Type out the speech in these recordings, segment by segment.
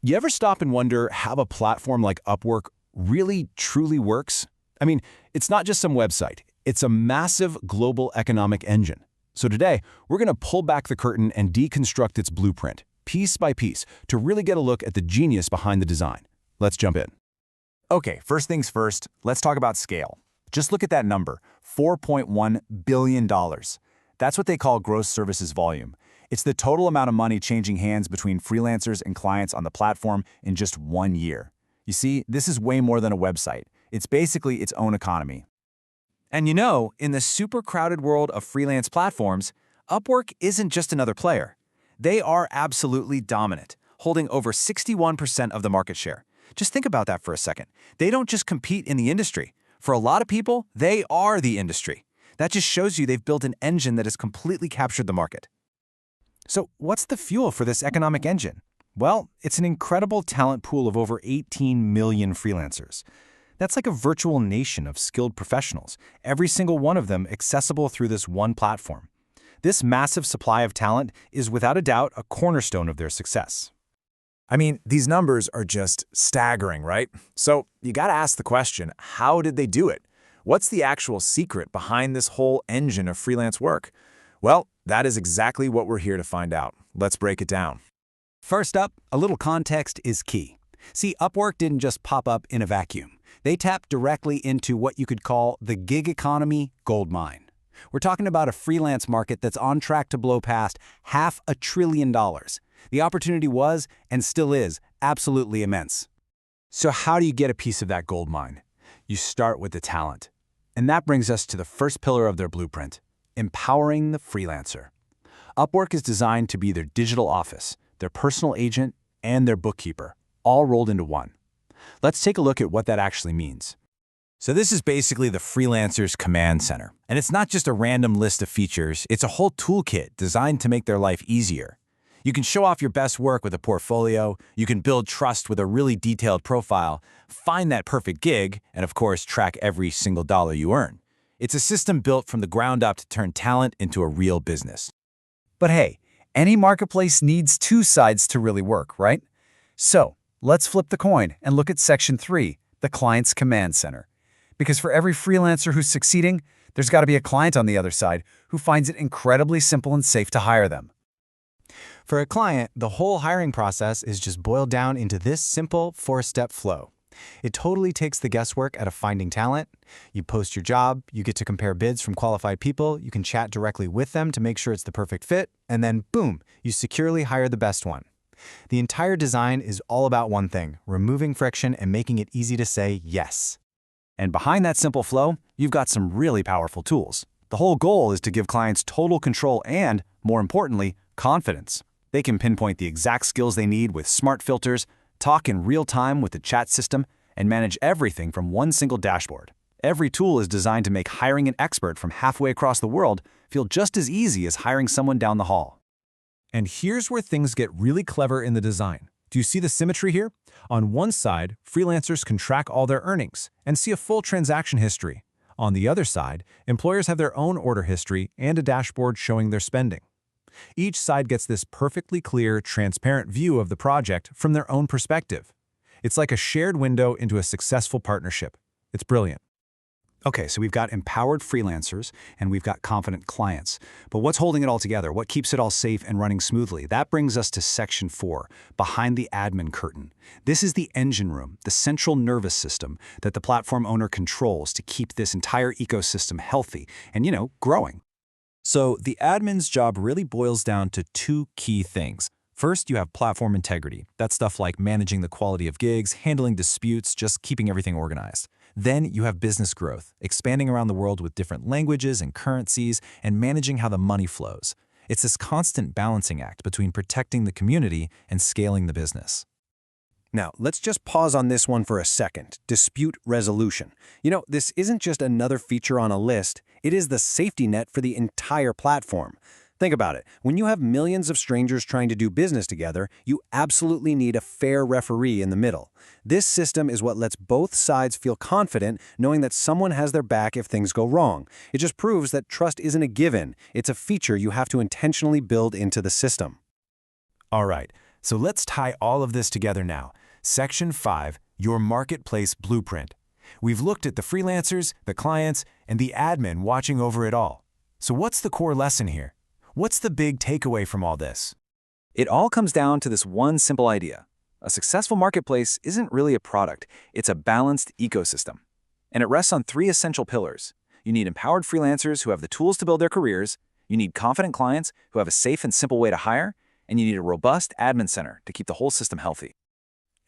You ever stop and wonder how a platform like Upwork really, truly works? I mean, it's not just some website. It's a massive global economic engine. So today, we're going to pull back the curtain and deconstruct its blueprint, piece by piece, to really get a look at the genius behind the design. Let's jump in. Okay, first things first, let's talk about scale. Just look at that number, $4.1 billion. That's what they call gross services volume. It's the total amount of money changing hands between freelancers and clients on the platform in just 1 year. You see, this is way more than a website. It's basically its own economy. And you know, in the super crowded world of freelance platforms, Upwork isn't just another player. They are absolutely dominant, holding over 61% of the market share. Just think about that for a second. They don't just compete in the industry. For a lot of people, they are the industry. That just shows you they've built an engine that has completely captured the market. So what's the fuel for this economic engine? Well, it's an incredible talent pool of over 18 million freelancers. That's like a virtual nation of skilled professionals, every single one of them accessible through this one platform. This massive supply of talent is without a doubt a cornerstone of their success. I mean, these numbers are just staggering, right? So you gotta ask the question, how did they do it? What's the actual secret behind this whole engine of freelance work? Well, that is exactly what we're here to find out. Let's break it down. First up, a little context is key. See, Upwork didn't just pop up in a vacuum. They tapped directly into what you could call the gig economy gold mine. We're talking about a freelance market that's on track to blow past $500 billion. The opportunity was, and still is, absolutely immense. So how do you get a piece of that gold mine? You start with the talent. And that brings us to the first pillar of their blueprint, empowering the freelancer. Upwork is designed to be their digital office, their personal agent, and their bookkeeper, all rolled into one. Let's take a look at what that actually means. So this is basically the freelancer's command center. And it's not just a random list of features, it's a whole toolkit designed to make their life easier. You can show off your best work with a portfolio, you can build trust with a really detailed profile, find that perfect gig, and of course, track every single dollar you earn. It's a system built from the ground up to turn talent into a real business. But hey, any marketplace needs two sides to really work, right? So let's flip the coin and look at Section 3, the client's command center. Because for every freelancer who's succeeding, there's got to be a client on the other side who finds it incredibly simple and safe to hire them. For a client, the whole hiring process is just boiled down into this simple 4-step flow. It totally takes the guesswork out of finding talent. You post your job, you get to compare bids from qualified people, you can chat directly with them to make sure it's the perfect fit, and then boom, you securely hire the best one. The entire design is all about one thing, removing friction and making it easy to say yes. And behind that simple flow, you've got some really powerful tools. The whole goal is to give clients total control and, more importantly, confidence. They can pinpoint the exact skills they need with smart filters, talk in real time with the chat system, and manage everything from one single dashboard. Every tool is designed to make hiring an expert from halfway across the world feel just as easy as hiring someone down the hall. And here's where things get really clever in the design. Do you see the symmetry here? On one side, freelancers can track all their earnings and see a full transaction history. On the other side, employers have their own order history and a dashboard showing their spending. Each side gets this perfectly clear, transparent view of the project from their own perspective. It's like a shared window into a successful partnership. It's brilliant. Okay, so we've got empowered freelancers and we've got confident clients. But what's holding it all together? What keeps it all safe and running smoothly? That brings us to Section 4, behind the admin curtain. This is the engine room, the central nervous system that the platform owner controls to keep this entire ecosystem healthy and, growing. So the admin's job really boils down to two key things. First, you have platform integrity. That's stuff like managing the quality of gigs, handling disputes, just keeping everything organized. Then you have business growth, expanding around the world with different languages and currencies, and managing how the money flows. It's this constant balancing act between protecting the community and scaling the business. Now, let's just pause on this one for a second. Dispute resolution. This isn't just another feature on a list. It is the safety net for the entire platform. Think about it. When you have millions of strangers trying to do business together, you absolutely need a fair referee in the middle. This system is what lets both sides feel confident knowing that someone has their back if things go wrong. It just proves that trust isn't a given. It's a feature you have to intentionally build into the system. All right, So let's tie all of this together now. Section 5, your marketplace blueprint. We've looked at the freelancers, the clients, and the admin watching over it all. So what's the core lesson here? What's the big takeaway from all this? It all comes down to this one simple idea. A successful marketplace isn't really a product, it's a balanced ecosystem. And it rests on 3 essential pillars. You need empowered freelancers who have the tools to build their careers, you need confident clients who have a safe and simple way to hire, and you need a robust admin center to keep the whole system healthy.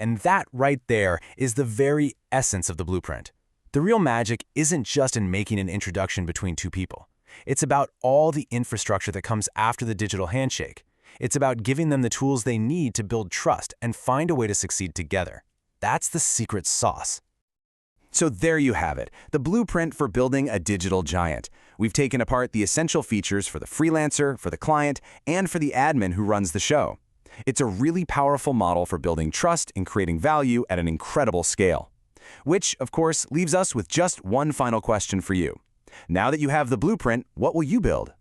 And that right there is the very essence of the blueprint. The real magic isn't just in making an introduction between 2 people. It's about all the infrastructure that comes after the digital handshake. It's about giving them the tools they need to build trust and find a way to succeed together. That's the secret sauce. So there you have it, the blueprint for building a digital giant. We've taken apart the essential features for the freelancer, for the client, and for the admin who runs the show. It's a really powerful model for building trust and creating value at an incredible scale. Which, of course, leaves us with just one final question for you. Now that you have the blueprint, what will you build?